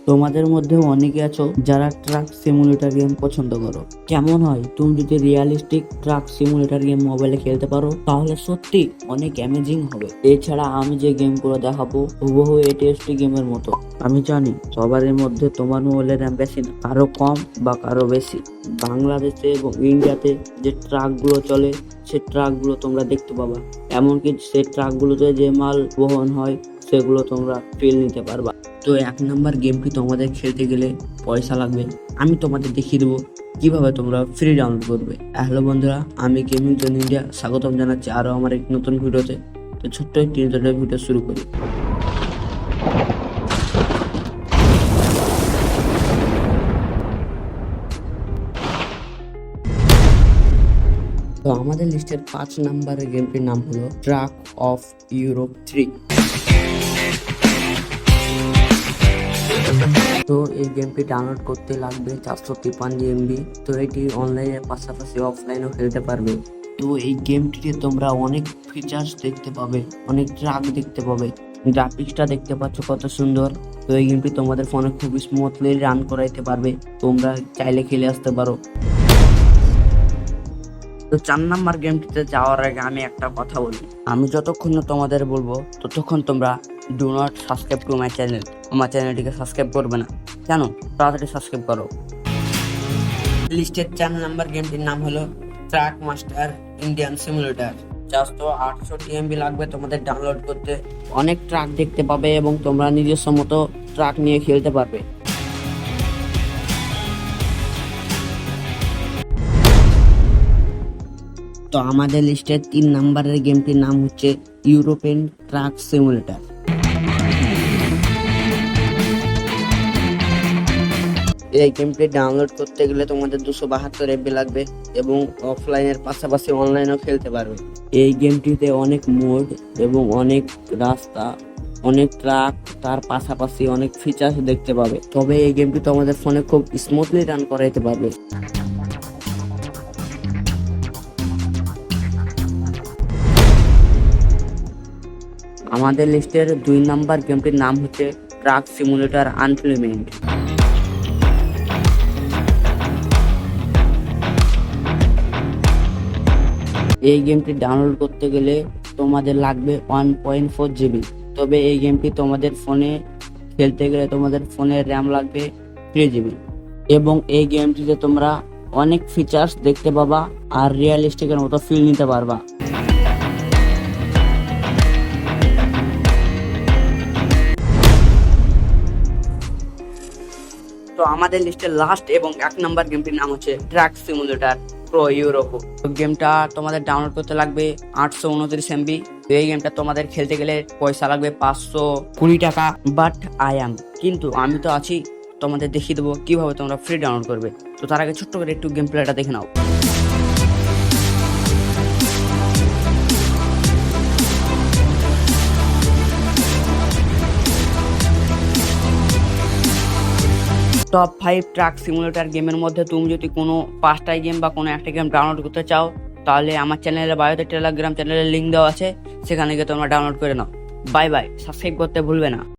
তোমাদের মধ্যে অনেকে আছো যারা ট্রাক সিমুলেটর গেম পছন্দ করো। কেমন হয় তুমি যদি রিয়েলিস্টিক ট্রাক সিমুলেটর গেম মোবাইলে খেলতে পারো, তাহলে সত্যি অনেক অ্যামেজিং হবে। এছাড়া আমি যে গেমগুলো দেখাবো হুবহু এটিএসটি গেমের মতো। আমি জানি সবারই মধ্যে তোমার মোবাইলের র্যাম বেশি না, কারো কম বা কারো বেশি। বাংলাদেশে এবং ইন্ডিয়াতে যে ট্রাকগুলো চলে সে ট্রাকগুলো তোমরা দেখতে পাবা, এমনকি সে ট্রাকগুলোতে যে মাল বহন হয় সেগুলো তোমরা ফিল নিতে পারবা। তো 1 নাম্বার গেমটি তোমাদের খেলতে গেলে পয়সা লাগবে। আমি তোমাদের দেখিয়ে দেবো কিভাবে তোমরা ফ্রি ডাউনলোড করবে। হ্যালো বন্ধুরা, আমি গেমিং জোন ইন্ডিয়া স্বাগতম জানাচ্ছি আরও আমার এক নতুন ভিডিওতে। তো ছোট্ট একটি ইন্টারনেট ভিডিও শুরু করি। তো আমাদের লিস্টের 5 নাম্বারের গেমটির নাম হলো ট্রাক অফ ইউরোপ 3। তো এই গেমটি ডাউনলোড করতে লাগবে 453 MB। তো এটি অনলাইনের পাশাপাশি অফলাইনেও খেলতে পারবে। তো এই গেমটিতে তোমরা অনেক ফিচার্স দেখতে পাবে, অনেক ট্রাক দেখতে পাবে, গ্রাফিক্সটা দেখতে পাচ্ছ কত সুন্দর। তো এই গেমটি তোমাদের ফোনে খুব স্মুথলি রান করাইতে পারবে, তোমরা চাইলে খেলে আসতে পারো। তো 4 নাম্বার গেমটিতে যাওয়ার আগে আমি একটা কথা বলি, আমি যতক্ষণ না তোমাদের বলবো ততক্ষণ তোমরা do not subscribe to my channel. আমার চ্যানেলটিকে সাবস্ক্রাইব করবে না কেন? তাড়াতাড়ি সাবস্ক্রাইব করো। লিস্টের 4 নাম্বার গেমটির নাম হলো truck master Indian simulator. Just 800 MB লাগবে তোমাদের ডাউনলোড করতে। অনেক ট্রাক দেখতে পাবে এবং তোমরা নিজস্ব মতো ট্রাক নিয়ে খেলতে পারবে। তো আমাদের লিস্টের 3 নাম্বারের গেমটির নাম হচ্ছে ইউরোপিয়ান ট্রাক সিমুলেটর। এই গেমটি ডাউনলোড করতে গেলে তোমাদের 272 MB লাগবে এবং অফলাইনের পাশাপাশি অনলাইনেও খেলতে পারবে। এই গেমটিতে অনেক মোড এবং অনেক রাস্তা, অনেক ট্রাক, তার পাশাপাশি অনেক ফিচার্স দেখতে পাবে। তবে এই গেমটি তোমাদের ফোনে খুব স্মুথলি রান করাইতে পারবে। আমাদের লিস্টের 2 নাম্বার গেমটির নাম হচ্ছে ট্রাক সিমুলেটর আনলিমিটেড। এই গেমটি ডাউনলোড করতে গেলে তোমাদের লাগবে 1.4 GB। তবে এই গেমটি তোমাদের ফোনে খেলতে গেলে তোমাদের ফোনের র্যাম লাগবে 3 GB এবং এই গেমটিতে তোমরা অনেক ফিচার্স দেখতে পাবা আর রিয়েলিস্টিকের মতো ফিল নিতে পারবা। তো আমাদের লিস্টের লাস্ট এবং 1 নাম্বার গেমটির নাম হচ্ছে ট্রাক সিমুলেটর প্রো ইউরোপো। গেমটা তোমাদের ডাউনলোড করতে লাগবে 829 MB। তো এই গেমটা তোমাদের খেলতে গেলে পয়সা লাগবে 520 টাকা। বাট কিন্তু আমি তো আছি, তোমাদের দেখিয়ে দেবো কিভাবে তোমরা ফ্রি ডাউনলোড করবে। তো তার আগে ছোট্ট করে একটু গেম প্লেটা দেখে নাও। টপ 5 ট্রাক সিমুলেটর গেমের মধ্যে তুমি যদি কোনো 5টা গেম বা কোনো একটা গেম ডাউনলোড করতে চাও, তাহলে আমার চ্যানেলের বায়োতে টেলিগ্রাম চ্যানেলের লিঙ্ক দেওয়া আছে, সেখানে গিয়ে তোমরা ডাউনলোড করে নাও। বাই বাই, সাবস্ক্রাইব করতে ভুলবে না।